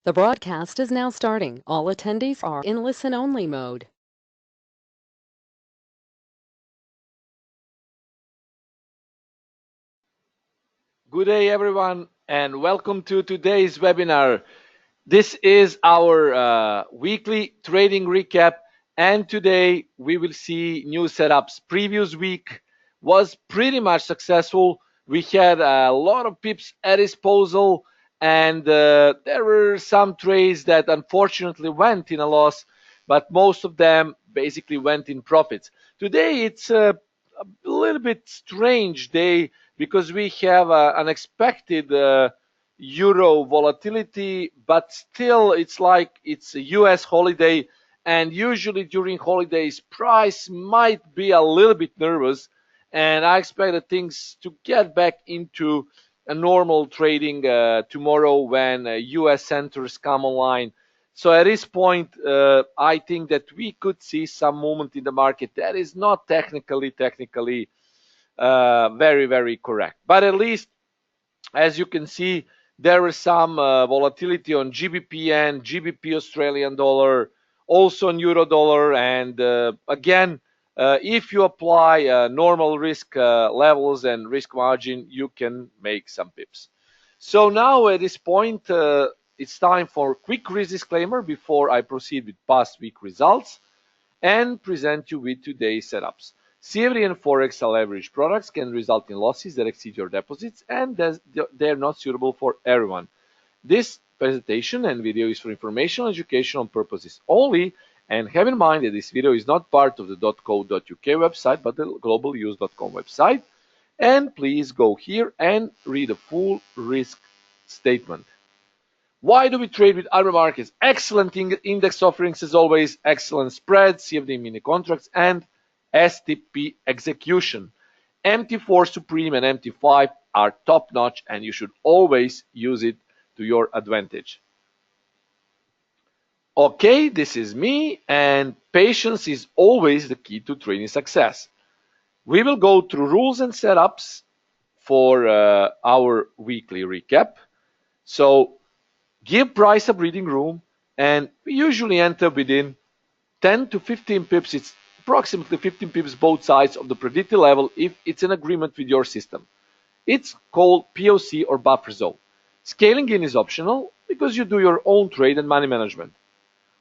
The broadcast is now starting. All attendees are in listen-only mode. Good day, everyone, and welcome to today's webinar. This is our weekly trading recap, and today we will see new setups. Previous week was pretty much successful. We had a lot of pips at disposal, and there were some trades that unfortunately went in a loss, but most of them basically went in profits. Today it's a little bit strange day because we have unexpected euro volatility, but still it's like it's a US holiday, and usually during holidays price might be a little bit nervous, and I expect that things to get back into a normal trading tomorrow when US centers come online. So at this point, I think that we could see some movement in the market that is not technically very, very correct. But at least, as you can see, there is some volatility on GBP, GBP Australian dollar, also on Euro dollar, and again, if you apply normal risk levels and risk margin, you can make some pips. So now at this point, it's time for quick risk disclaimer before I proceed with past week results and present you with today's setups. CFD and Forex leverage products can result in losses that exceed your deposits, and they're not suitable for everyone. This presentation and video is for informational and educational purposes only, and have in mind that this video is not part of the .co.uk website, but the globalnews.com website. And please go here and read the full risk statement. Why do we trade with other markets? Excellent index offerings as always, excellent spreads, CFD mini contracts, and STP execution. MT4 Supreme and MT5 are top notch, and you should always use it to your advantage. Okay, this is me, and patience is always the key to trading success. We will go through rules and setups for our weekly recap. So give price a breathing room, and we usually enter within 10 to 15 pips. It's approximately 15 pips both sides of the predicted level if it's in agreement with your system. It's called POC or buffer zone. Scaling in is optional because you do your own trade and money management.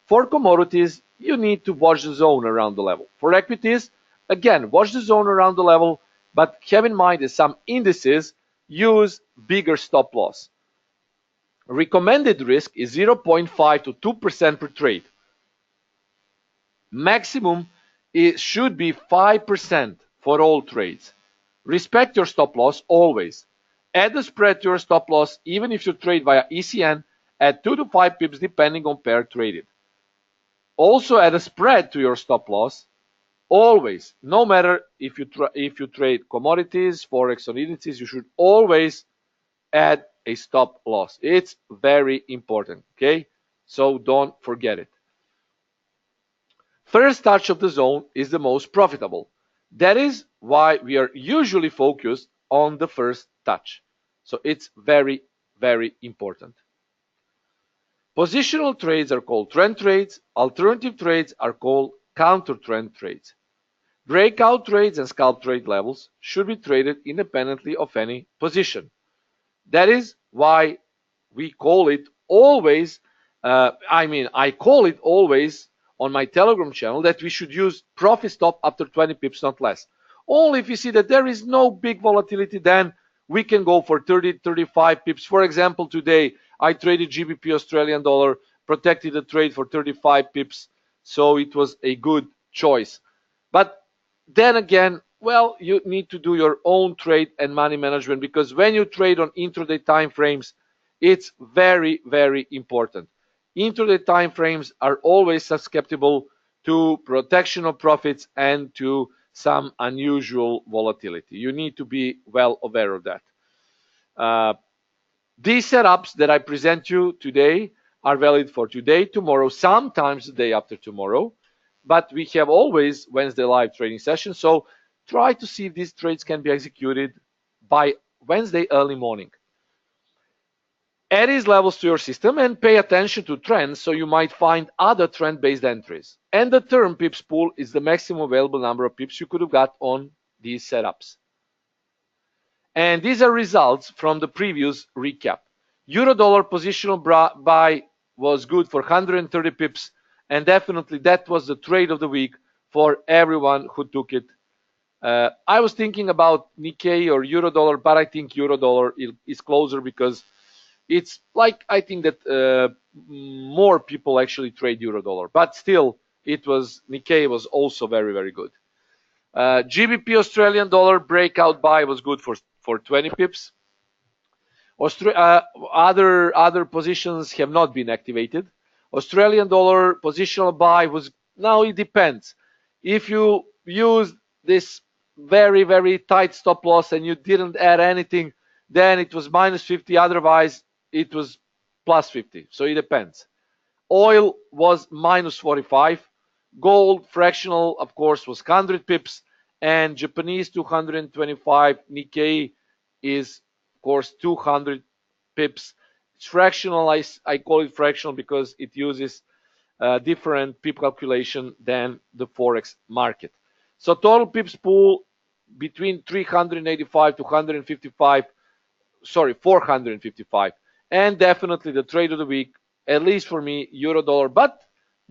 For commodities, you need to watch the zone around the level. For equities, again, watch the zone around the level, but have in mind that some indices use bigger stop loss. Recommended risk is 0.5 to 2% per trade. Maximum should be 5% for all trades. Respect your stop loss always. Add a spread to your stop loss even if you trade via ECN at 2 to 5 pips depending on pair traded. Also add a spread to your stop loss always. No matter if you trade commodities, forex, or indices, you should always add a stop loss. It's very important, okay? So don't forget it. First touch of the zone is the most profitable. That is why we are usually focused on the first touch. So it's very, very important. Positional trades are called trend trades. Alternative trades are called counter trend trades. Breakout trades and scalp trade levels should be traded independently of any position. That is why we call it always, I call it always on my Telegram channel that we should use profit stop after 20 pips, not less. Only if you see that there is no big volatility, then we can go for 30, 35 pips. For example, today I traded GBP Australian dollar, protected the trade for 35 pips, so it was a good choice. But then again, well, you need to do your own trade and money management, because when you trade on intraday time frames, it's very, very important. Intraday time frames are always susceptible to protection of profits and to some unusual volatility. You need to be well aware of that. These setups that I present you today are valid for today, tomorrow, sometimes the day after tomorrow, but we have always Wednesday live trading sessions, so try to see if these trades can be executed by Wednesday early morning. Add these levels to your system and pay attention to trends so you might find other trend-based entries. And the term pips pool is the maximum available number of pips you could have got on these setups. And these are results from the previous recap. Euro dollar positional buy was good for 130 pips, and definitely that was the trade of the week for everyone who took it. I was thinking about Nikkei or euro dollar, but I think euro dollar is closer because it's like I think that more people actually trade euro dollar, but still Nikkei was also very, very good. GBP Australian dollar breakout buy was good for 20 pips. Other positions have not been activated. Australian dollar positional buy was, now it depends. If you use this very, very tight stop loss and you didn't add anything, then it was minus 50. Otherwise, it was plus 50. So it depends. Oil was minus 45. Gold fractional, of course, was 100 pips. And Japanese 225. Nikkei is, of course, 200 pips. It's fractional. I call it fractional because it uses different pip calculation than the Forex market. So total pips pool between 385 to 155, sorry, 455. And definitely the trade of the week, at least for me, euro dollar. But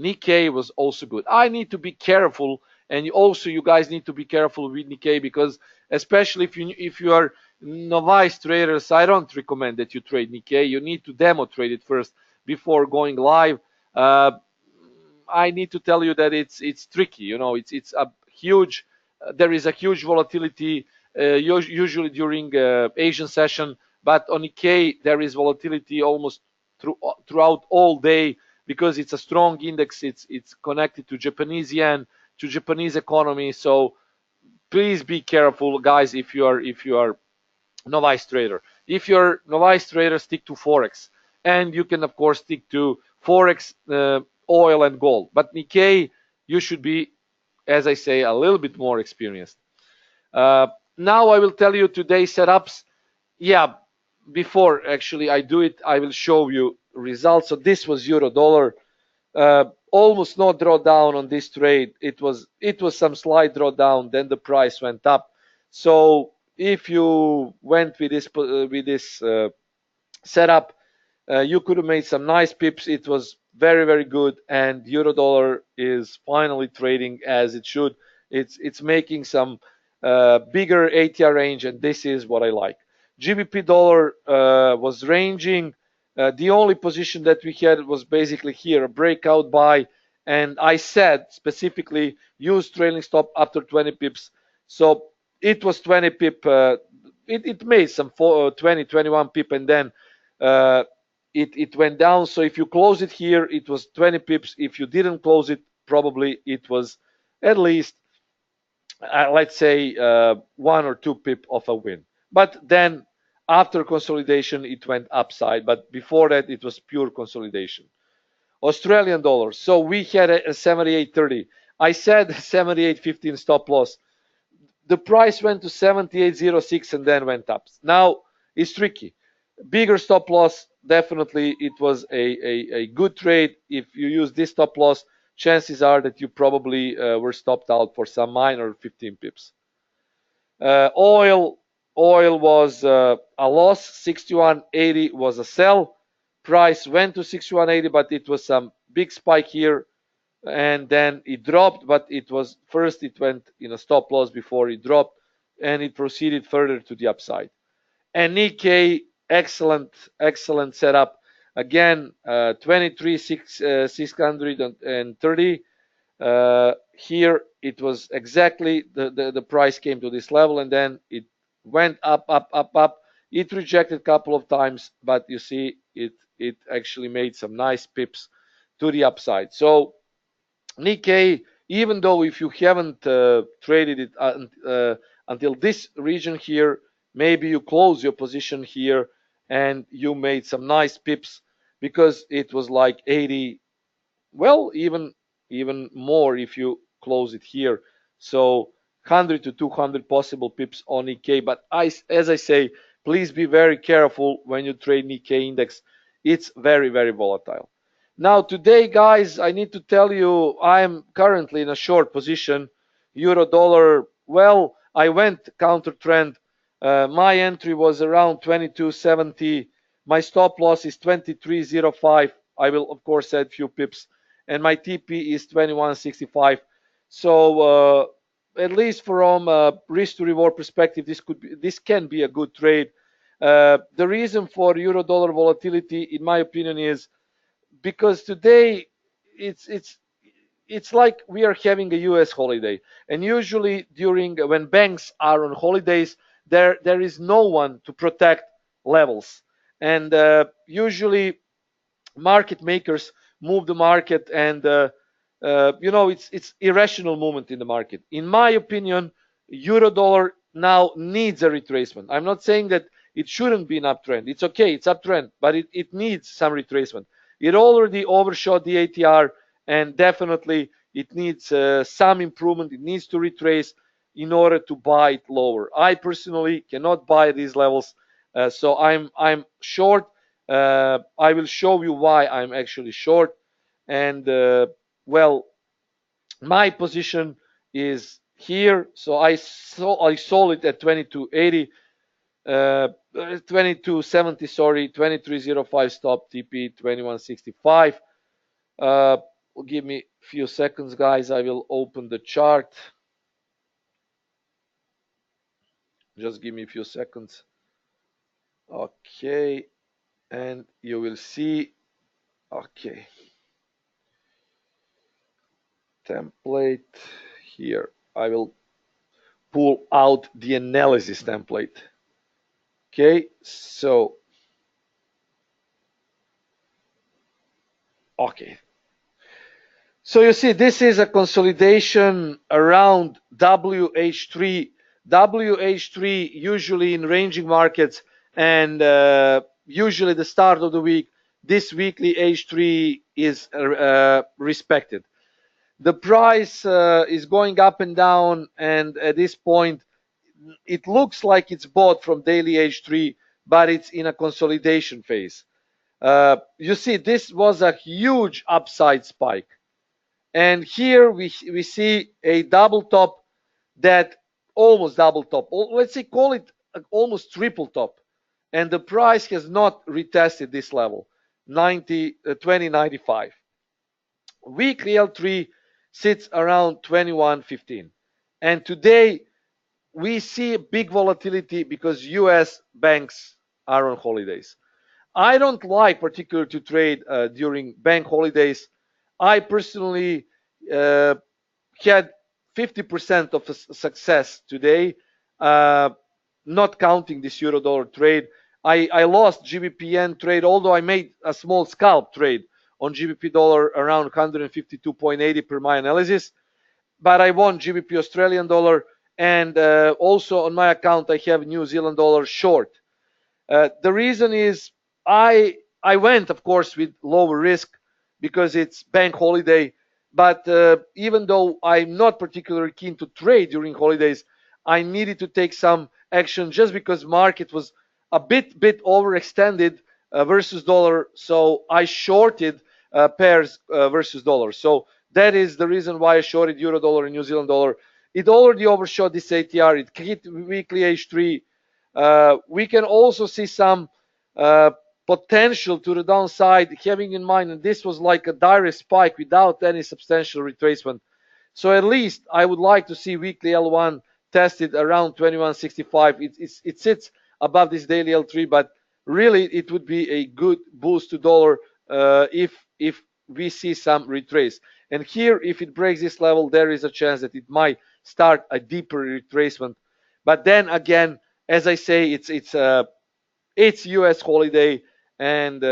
Nikkei was also good. I need to be careful, and also you guys need to be careful with Nikkei because especially if you are novice traders, I don't recommend that you trade Nikkei. You need to demo trade it first before going live. I need to tell you that it's tricky. You know, it's a huge. There is a huge volatility usually during Asian session, but on Nikkei there is volatility almost throughout all day because it's a strong index. It's connected to Japanese yen, to Japanese economy. So please be careful, guys, if you are novice trader. If you're novice trader, stick to Forex, and you can of course stick to Forex, oil, and gold. But Nikkei, you should be, as I say, a little bit more experienced. Now I will tell you today's setups. Yeah, before actually I do it, I will show you results. So this was euro dollar. Almost no drawdown on this trade. It was some slight drawdown. Then the price went up. So if you went with this setup, you could have made some nice pips. It was very, very good, and euro dollar is finally trading as it should. It's making some bigger ATR range, and this is what I like. GBP dollar was ranging. The only position that we had was basically here, a breakout buy, and I said specifically use trailing stop after 20 pips. So it was 20 pip. It made some 20, 21 pip, and then it went down. So if you close it here, it was 20 pips. If you didn't close it, probably it was at least let's say 1 or 2 pip of a win. But then after consolidation, it went upside. But before that, it was pure consolidation. Australian dollar. So we had a 78.30. I said 78.15 stop loss. The price went to 78.06 and then went up. Now it's tricky. Bigger stop loss, definitely it was a good trade. If you use this stop loss, chances are that you probably were stopped out for some minor 15 pips. Oil was a loss. 61.80 was a sell. Price went to 61.80, but it was some big spike here, and then it dropped. But it went in a stop loss before it dropped, and it proceeded further to the upside. And Nikkei, excellent setup. Again, 23,630. Here it was exactly the price came to this level, and then it went up. It rejected a couple of times, but you see it actually made some nice pips to the upside. So Nikkei, even though if you haven't traded it until this region here, maybe you close your position here and you made some nice pips because it was like 80, well, even more if you close it here. So 100 to 200 possible pips on Nikkei. But as I say, please be very careful when you trade Nikkei index. It's very, very volatile. Now today, guys, I need to tell you I'm currently in a short position. Euro dollar, well, I went counter trend. My entry was around 22.70. My stop loss is 23.05. I will of course add few pips, and my TP is 21.65. So at least from a risk to reward perspective, this can be a good trade. The reason for euro dollar volatility, in my opinion, is because today it's it's it's like we are having a US holiday, and usually during when banks are on holidays, there is no one to protect levels, and usually market makers move the market, and it's irrational movement in the market. In my opinion, euro dollar now needs a retracement. I'm not saying that it shouldn't be an uptrend. It's okay, it's uptrend, but it needs some retracement. It already overshot the ATR, and definitely it needs some improvement. It needs to retrace in order to buy it lower. I personally cannot buy these levels, so I'm short. I will show you why I'm actually short. And well, my position is here. So I sold it at 22.80, 22.70, sorry, 23.05 stop, TP 21.65. Give me a few seconds, guys. I will open the chart. Just give me a few seconds. Okay, and you will see. Okay, template here. I will pull out the analysis template. Okay, so okay. So you see, this is a consolidation around WH3. WH3 usually in ranging markets, and usually the start of the week, this weekly H3 is respected. The price is going up and down, and at this point, it looks like it's bought from daily H3, but it's in a consolidation phase. You see, this was a huge upside spike. And here we see a double top, that almost double top. Let's say call it almost triple top. And the price has not retested this level, 20.95. Weekly L3 sits around 21.15. And today we see big volatility because US banks are on holidays. I don't like particularly to trade during bank holidays. I personally had 50% of success today, not counting this euro dollar trade. I lost GBP trade, although I made a small scalp trade on GBP dollar around 152.80 per my analysis, but I won GBP Australian dollar, and also on my account I have New Zealand dollar short. The reason is I went, of course, with lower risk because it's bank holiday. But even though I'm not particularly keen to trade during holidays, I needed to take some action just because market was a bit overextended versus dollar. So I shorted pairs versus dollar. So that is the reason why I shorted euro dollar and New Zealand dollar. It already overshot this ATR. It hit weekly H3. We can also see some potential to the downside, having in mind that this was like a direct spike without any substantial retracement. So at least I would like to see weekly L1 tested around 21.65. It sits above this daily L3, but really it would be a good boost to dollar if we see some retrace. And here, if it breaks this level, there is a chance that it might start a deeper retracement. But then again, as I say, it's US holiday, and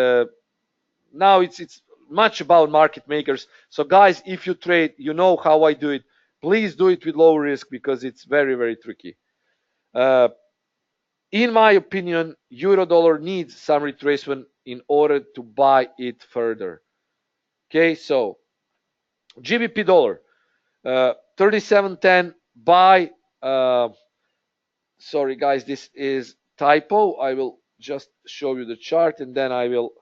now it's much about market makers. So guys, if you trade, you know how I do it. Please do it with low risk because it's very tricky. In my opinion, euro dollar needs some retracement in order to buy it further. Okay, so GBP dollar 37.10 buy. Sorry guys, this is typo. I will just show you the chart and then I will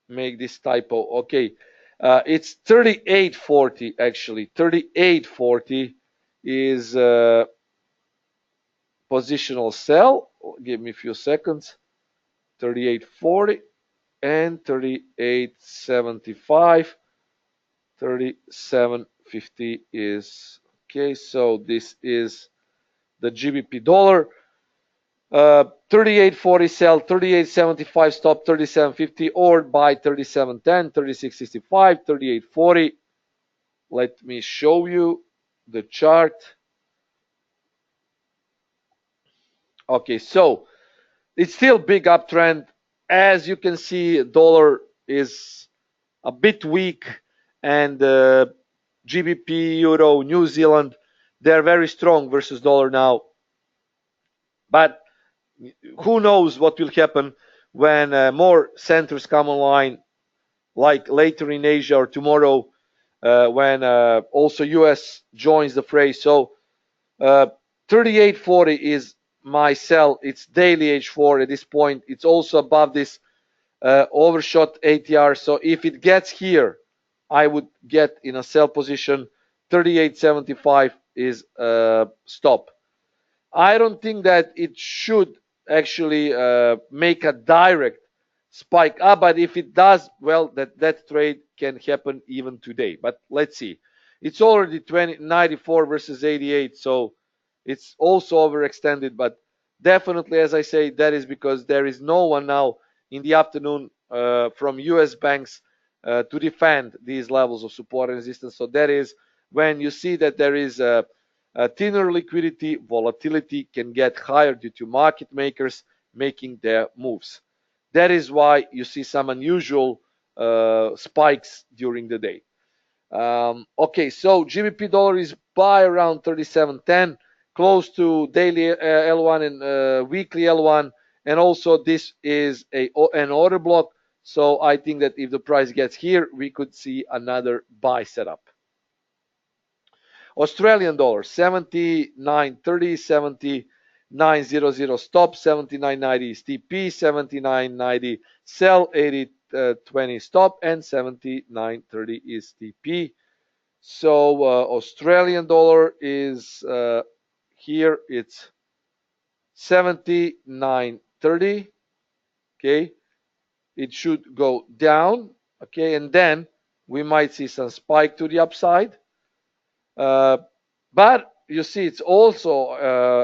make this typo. Okay, it's 38.40 actually. 38.40 is positional sell. Give me a few seconds. 38.40 and 38.75. 37.50 is okay. So this is the GBP dollar. 38.40 sell, 38.75 stop, 37.50 or buy 37.10, 36.65, 38.40. Let me show you the chart. Okay, so it's still big uptrend. As you can see, dollar is a bit weak, and GBP, Euro, New Zealand, they're very strong versus dollar now. But who knows what will happen when more centers come online, like later in Asia or tomorrow, when also US joins the fray. So 38.40 is my sell. It's daily H4 at this point. It's also above this overshot ATR. So if it gets here, I would get in a sell position. 38.75 is stop. I don't think that it should actually make a direct spike up, but if it does, well, that trade can happen even today. But let's see. It's already 94 versus 88, so it's also overextended. But definitely, as I say, that is because there is no one now in the afternoon from US banks to defend these levels of support and resistance. So that is when you see that there is thinner liquidity, volatility can get higher due to market makers making their moves. That is why you see some unusual spikes during the day. Okay, so GBP dollar is buy around 37.10, close to daily L1 and weekly L1, and also this is an order block. So I think that if the price gets here, we could see another buy setup. Australian dollar 79.30, 79.00 stop, 79.90 is TP, 79.90 sell, 80.20 stop, and 79.30 is TP. So Australian dollar is here, it's 79.30. Okay, it should go down. Okay, and then we might see some spike to the upside. But you see, it's also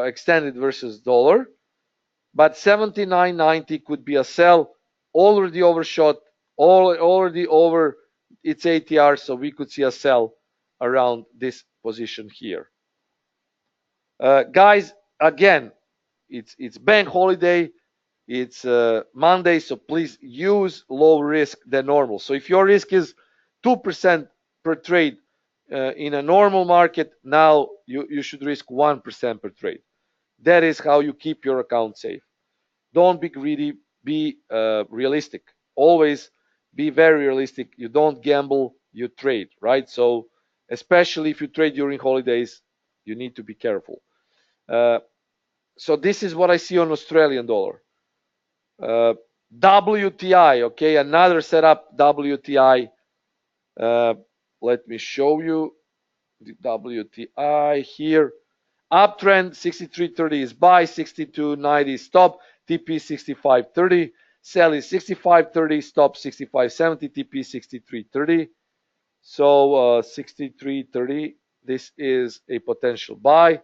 extended versus dollar. But 79.90 could be a sell, already overshot, already over its ATR, so we could see a sell around this position here. Guys, again, it's bank holiday, it's Monday, so please use lower risk than normal. So if your risk is 2% per trade in a normal market, now you should risk 1% per trade. That is how you keep your account safe. Don't be greedy, be realistic. Always be very realistic. You don't gamble, you trade, right? So especially if you trade during holidays, you need to be careful. So this is what I see on Australian dollar. WTI, okay, another setup, WTI. Let me show you the WTI here. Uptrend 63.30 is buy, 62.90 stop, TP 65.30, sell is 65.30, stop 65.70, TP 63.30. So 63.30, this is a potential buy.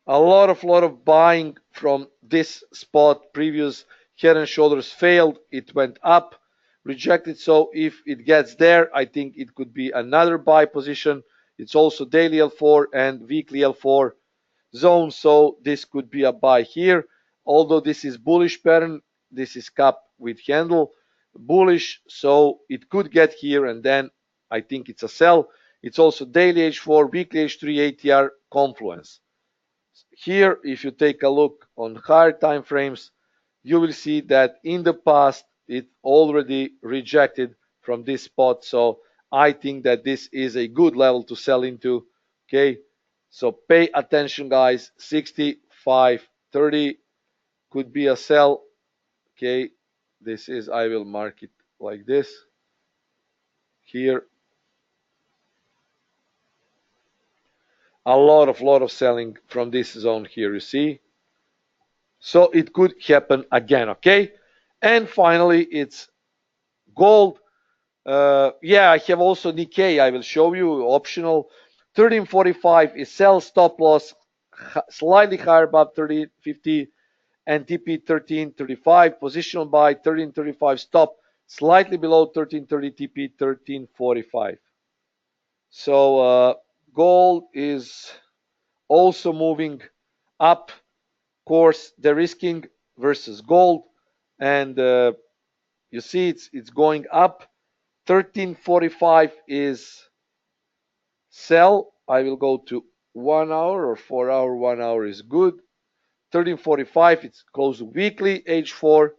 A lot of buying from this spot. Previous head and shoulders failed, it went up, rejected. So if it gets there, I think it could be another buy position. It's also daily L4 and weekly L4 zone, so this could be a buy here. Although this is bullish pattern, this is cup with handle, bullish, so it could get here and then I think it's a sell. It's also daily H4, weekly H3, ATR confluence. Here, if you take a look on higher time frames, you will see that in the past it already rejected from this spot. So I think that this is a good level to sell into. Okay, So pay attention, guys. 65.30 could be a sell. Okay, this is, I will mark it like this here. A lot of selling from this zone here, you see. So it could happen again. Okay, and finally it's gold. Yeah, I have also Nikkei. I will show you optional. 1345 is sell, stop loss slightly higher above 1350, and TP 1335. Positional buy 1335, stop slightly below 1330, TP 1345. So gold is also moving up. Of course, the risking versus gold, and you see it's going up. 1345 is sell. I will go to 1 hour or 4 hour. 1 hour is good. 1345, it's closed weekly. H3,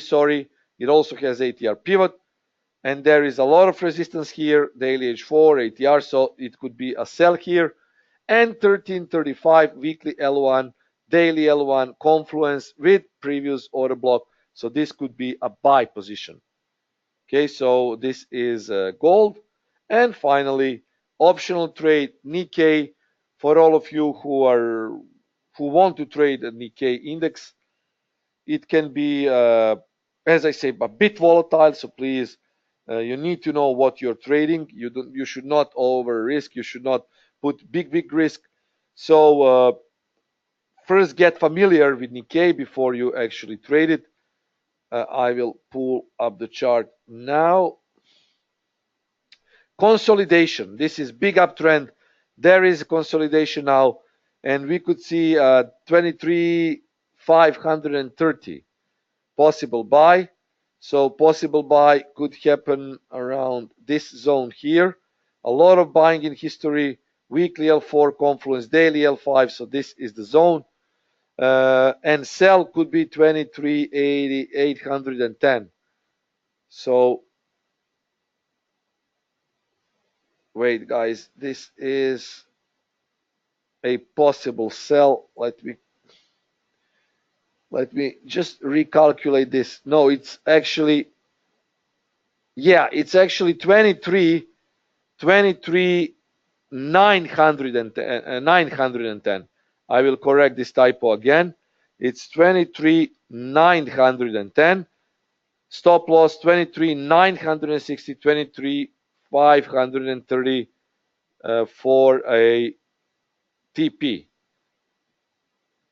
sorry. It also has ATR pivot, and there is a lot of resistance here. Daily H4, ATR, so it could be a sell here. And 1335 weekly L1, daily L1 confluence with previous order block. So this could be a buy position. Okay, so this is gold. And finally, optional trade Nikkei for all of you who want to trade a Nikkei index. It can be, as I say, a bit volatile. So please, you need to know what you're trading. You should not over risk. You should not put big risk. So first get familiar with Nikkei before you actually trade it. I will pull up the chart now. Consolidation. This is big uptrend. There is consolidation now, and we could see 23,530 possible buy. So possible buy could happen around this zone here. A lot of buying in history. Weekly L4 confluence, daily L5. So this is the zone. And sell could be 23,810. So wait, guys, this is a possible sell. Let me just recalculate this. No, it's actually, yeah, it's actually 23 910. I will correct this typo again. It's 23,910. Stop loss 23,960, 23,530 for a TP.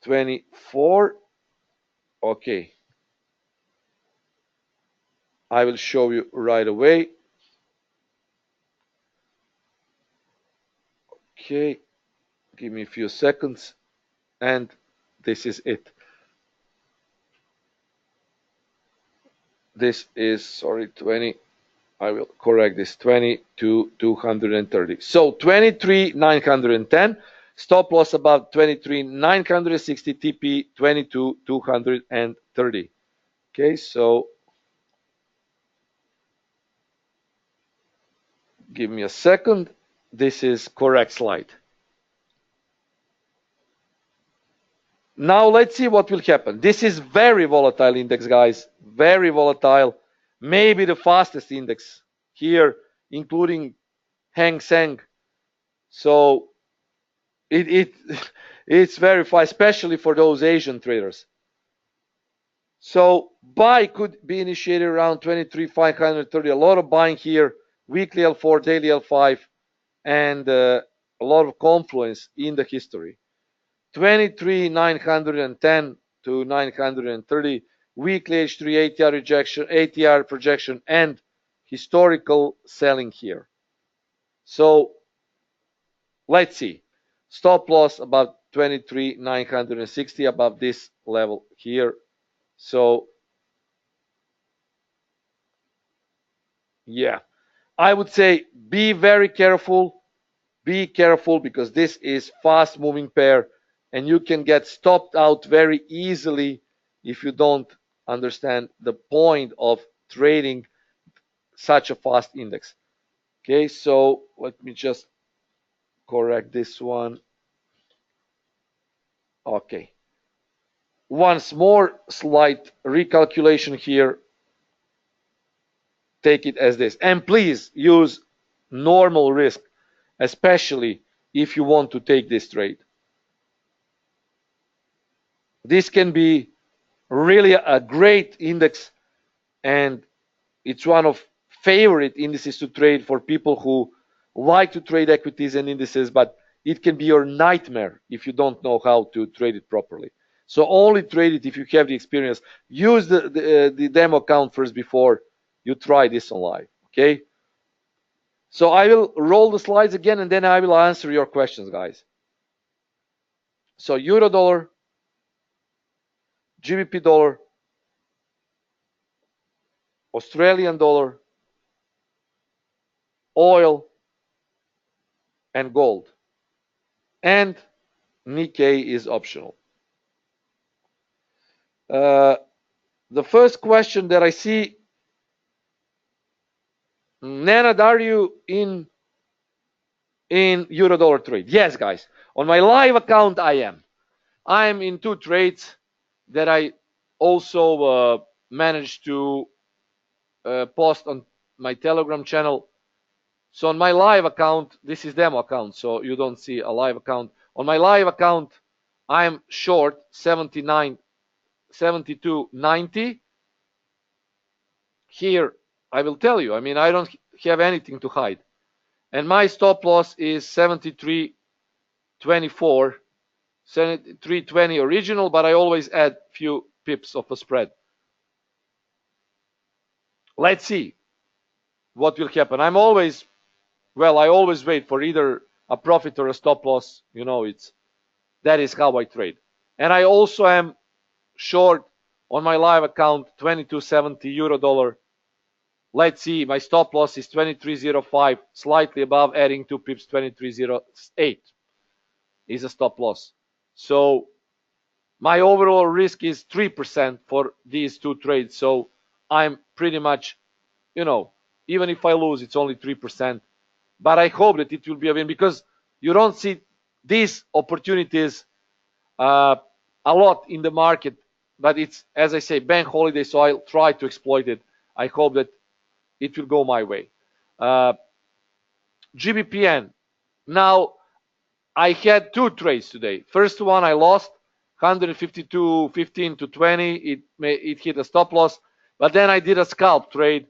24. Okay. I will show you right away. Okay. Give me a few seconds. And this is it. This is, sorry, 20. I will correct this, 22,230. So 23,910. Stop loss above 23,960, TP 22,230. Okay, so give me a second. This is correct slide. Now let's see what will happen. This is very volatile index, guys. Very volatile. Maybe the fastest index here, including Hang Seng. So it's very fast, especially for those Asian traders. So buy could be initiated around 23,530. A lot of buying here. Weekly L4, daily L5, and a lot of confluence in the history. 23,910 to 930. Weekly H3 ATR rejection, ATR projection, and historical selling here. So let's see. Stop loss about 23,960 above this level here. So yeah, I would say be very careful. Be careful because this is fast moving pair and you can get stopped out very easily if you don't understand the point of trading such a fast index. Okay, so let me just correct this one. Okay. Once more, slight recalculation here. Take it as this. And please use normal risk, especially if you want to take this trade. This can be really a great index, and it's one of favorite indices to trade for people who like to trade equities and indices, but it can be your nightmare if you don't know how to trade it properly. So only trade it if you have the experience. Use the demo account first before you try this on live. Okay. So I will roll the slides again, and then I will answer your questions, guys. So euro dollar, GBP dollar, Australian dollar, oil, and gold. And Nikkei is optional. The first question that I see, Nenad, are you in euro dollar trade? Yes, guys. On my live account, I am. I am in 2 trades that I also managed to post on my Telegram channel. So on my live account, this is demo account, so you don't see a live account. On my live account, I'm short 79, 72.90. Here, I will tell you, I mean, I don't have anything to hide. And my stop loss is 73.24, 73.20 original, but I always add few pips of a spread. Let's see what will happen. I always wait for either a profit or a stop loss. You know, that is how I trade. And I also am short on my live account 22.70 euro dollar. Let's see, my stop loss is 23.05, slightly above, adding 2 pips, 23.08 is a stop loss. So my overall risk is 3% for these 2 trades. So I'm pretty much, you know, even if I lose, it's only 3%. But I hope that it will be a win, because you don't see these opportunities a lot in the market. But it's, as I say, bank holiday, so I'll try to exploit it. I hope that it will go my way. GBPN. Now, I had 2 trades today. First one I lost 152.15 to 20. It hit a stop loss, but then I did a scalp trade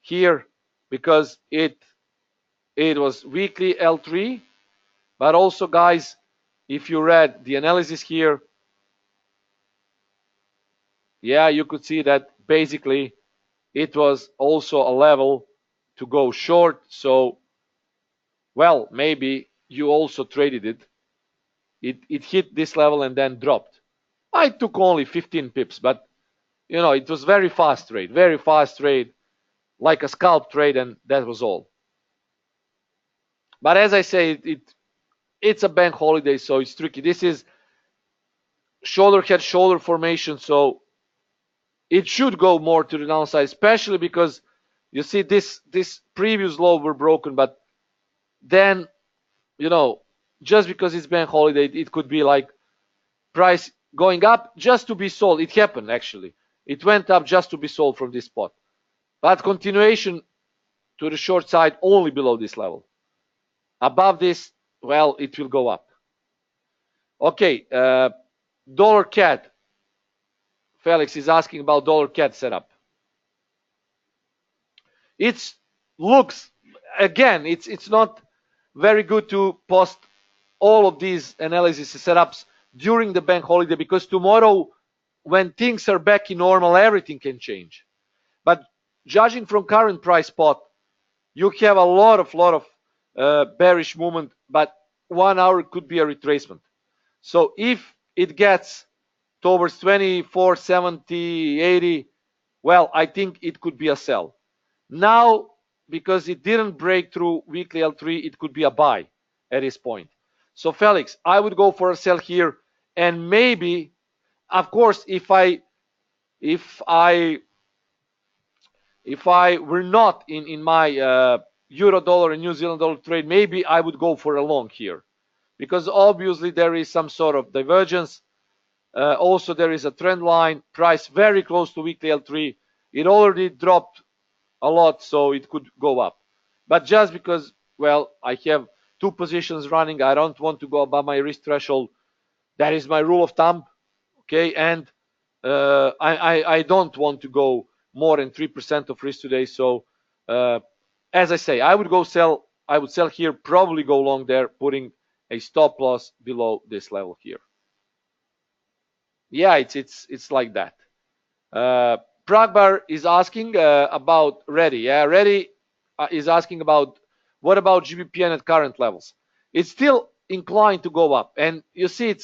here because it was weekly L3. But also, guys, if you read the analysis here, yeah, you could see that basically it was also a level to go short. So, well, maybe you also traded it. It hit this level and then dropped. I took only 15 pips, but you know, it was very fast trade, like a scalp trade, and that was all. But as I say, it's a bank holiday, so it's tricky. This is shoulder head shoulder formation, so it should go more to the downside, especially because you see this previous low were broken, but then, you know, just because it's bank holiday, it could be like price going up just to be sold. It happened, actually. It went up just to be sold from this spot. But continuation to the short side only below this level. Above this, well, it will go up. Okay, dollar CAD. Felix is asking about dollar CAD setup. It looks, again, it's not very good to post all of these analysis setups during the bank holiday, because tomorrow, when things are back in normal, everything can change. But judging from current price spot, you have a lot of bearish movement, but 1 hour could be a retracement. So if it gets towards 24.70, 80, well, I think it could be a sell. Now, because it didn't break through weekly L3, it could be a buy at this point. So Felix, I would go for a sell here, and maybe, of course, if I were not in my euro dollar and New Zealand dollar trade, maybe I would go for a long here, because obviously there is some sort of divergence. Also, there is a trend line, price very close to weekly L3. It already dropped a lot, so it could go up. But just because, well, I have two positions running, I don't want to go above my risk threshold. That is my rule of thumb, okay? And I don't want to go more than 3% of risk today. So as I say, I would sell here, probably go long there, putting a stop loss below this level here. Yeah, it's like that. Pragbar is asking about Ready. Yeah, Ready is asking about what about GBPN at current levels. It's still inclined to go up, and you see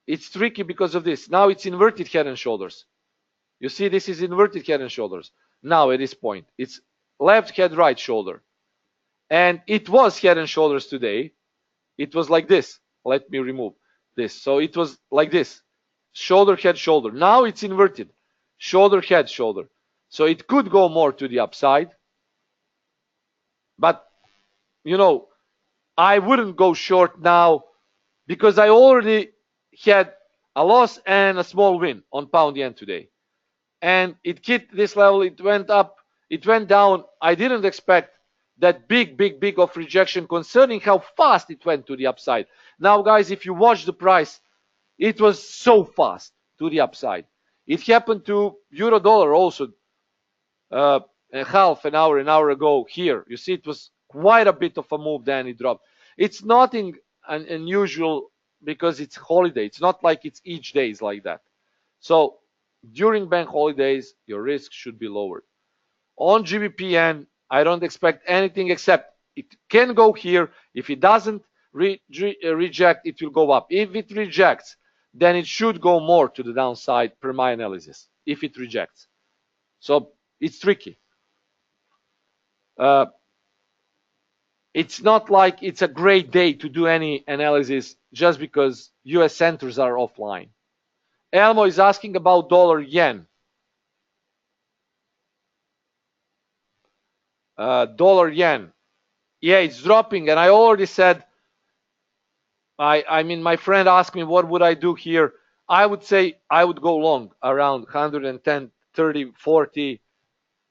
it's tricky because of this. Now it's inverted head and shoulders. You see, this is inverted head and shoulders. Now at this point, it's left head, right shoulder. And it was head and shoulders today. It was like this. Let me remove this. So it was like this. Shoulder, head, shoulder. Now it's inverted. Shoulder, head, shoulder. So it could go more to the upside. But, you know, I wouldn't go short now because I already had a loss and a small win on pound yen today. And it hit this level, it went up, it went down. I didn't expect that big of rejection, concerning how fast it went to the upside. Now, guys, if you watch the price, it was so fast to the upside. It happened to euro dollar also a half an hour ago here. You see, it was quite a bit of a move, then it dropped. It's nothing unusual because it's holiday. It's not like it's each day is like that. So during bank holidays, your risk should be lowered. On GBPN, I don't expect anything except it can go here. If it doesn't reject, it will go up. If it rejects, then it should go more to the downside per my analysis, if it rejects. So it's tricky. It's not like it's a great day to do any analysis just because US centers are offline. Elmo is asking about dollar yen. Dollar yen. Yeah, it's dropping, and I already said, I mean, my friend asked me what would I do here. I would say I would go long around 110, 30, 40,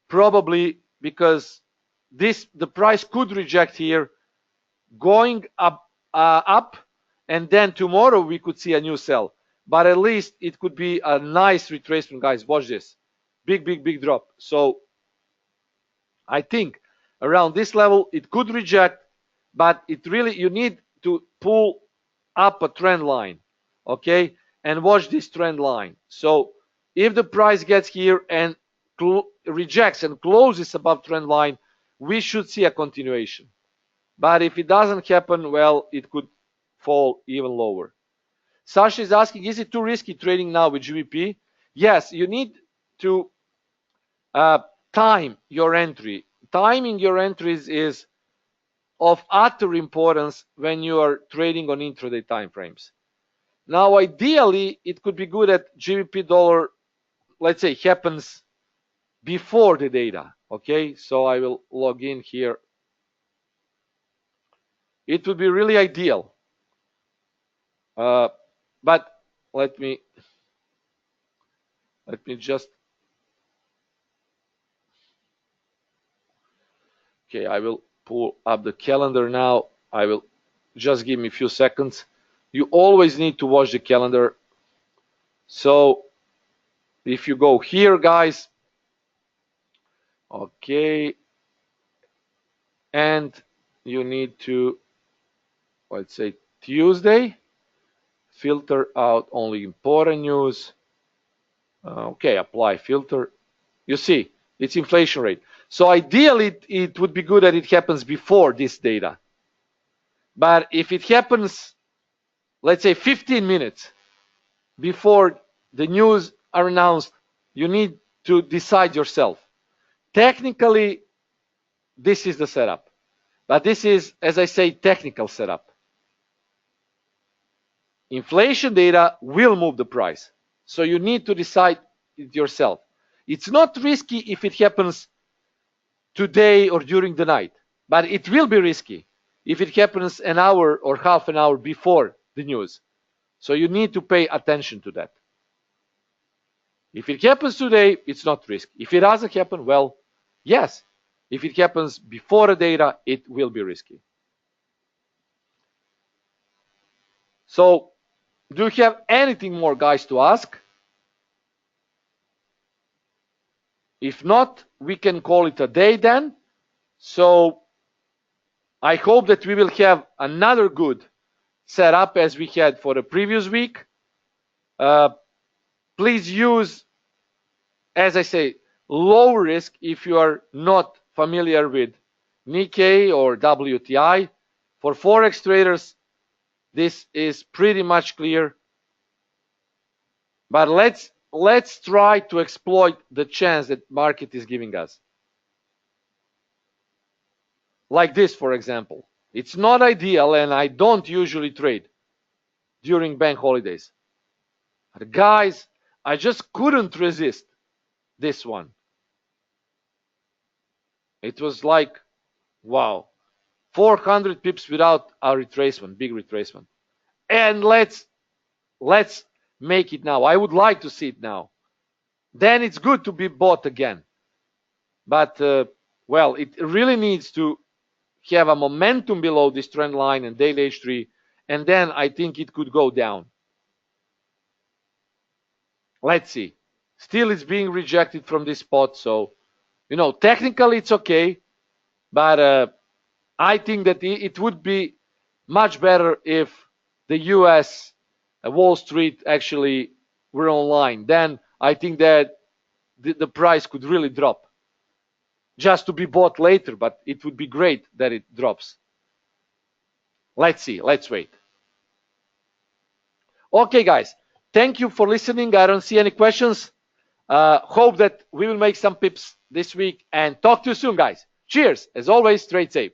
probably because the price could reject here, going up, and then tomorrow we could see a new sell. But at least it could be a nice retracement, guys. Watch this. Big drop. So I think around this level it could reject, but you need to pull up a trend line, okay, and watch this trend line. So if the price gets here and rejects and closes above trend line, we should see a continuation. But if it doesn't happen, well, it could fall even lower. Sasha is asking, is it too risky trading now with GBP? Yes, you need to time your entry. Timing your entries is of utter importance when you are trading on intraday time frames. Now, ideally, it could be good at GBP dollar, let's say, happens before the data. Okay, so I will log in here. It would be really ideal. But let me just, okay, I will pull up the calendar now. I will just give me a few seconds. You always need to watch the calendar. So if you go here, guys, okay, and you need to, let's say, Tuesday, filter out only important news. Okay, apply filter. You see, it's inflation rate. So ideally, it would be good that it happens before this data. But if it happens, let's say 15 minutes before the news are announced, you need to decide yourself. Technically, this is the setup. But this is, as I say, technical setup. Inflation data will move the price. So you need to decide it yourself. It's not risky if it happens today or during the night. But it will be risky if it happens an hour or half an hour before the news. So you need to pay attention to that. If it happens today, it's not risk. If it doesn't happen, well, yes. If it happens before the data, it will be risky. So, do you have anything more, guys, to ask? If not, we can call it a day then. So, I hope that we will have another good setup as we had for the previous week. Please use, as I say, low risk if you are not familiar with Nikkei or WTI. For Forex traders, this is pretty much clear. But let's try to exploit the chance that market is giving us. Like this, for example. It's not ideal, and I don't usually trade during bank holidays. But guys, I just couldn't resist this one. It was like, wow, 400 pips without a retracement, big retracement. And let's make it now. I would like to see it now. Then it's good to be bought again. But, well, it really needs to have a momentum below this trend line and daily H3, and then I think it could go down. Let's see. Still, it's being rejected from this spot, so, technically it's okay, but I think that it would be much better if the US Wall Street actually were online. Then I think that the price could really drop. Just to be bought later, but it would be great that it drops. Let's see. Let's wait. Okay, guys. Thank you for listening. I don't see any questions. Hope that we will make some pips this week, and talk to you soon, guys. Cheers. As always, trade safe.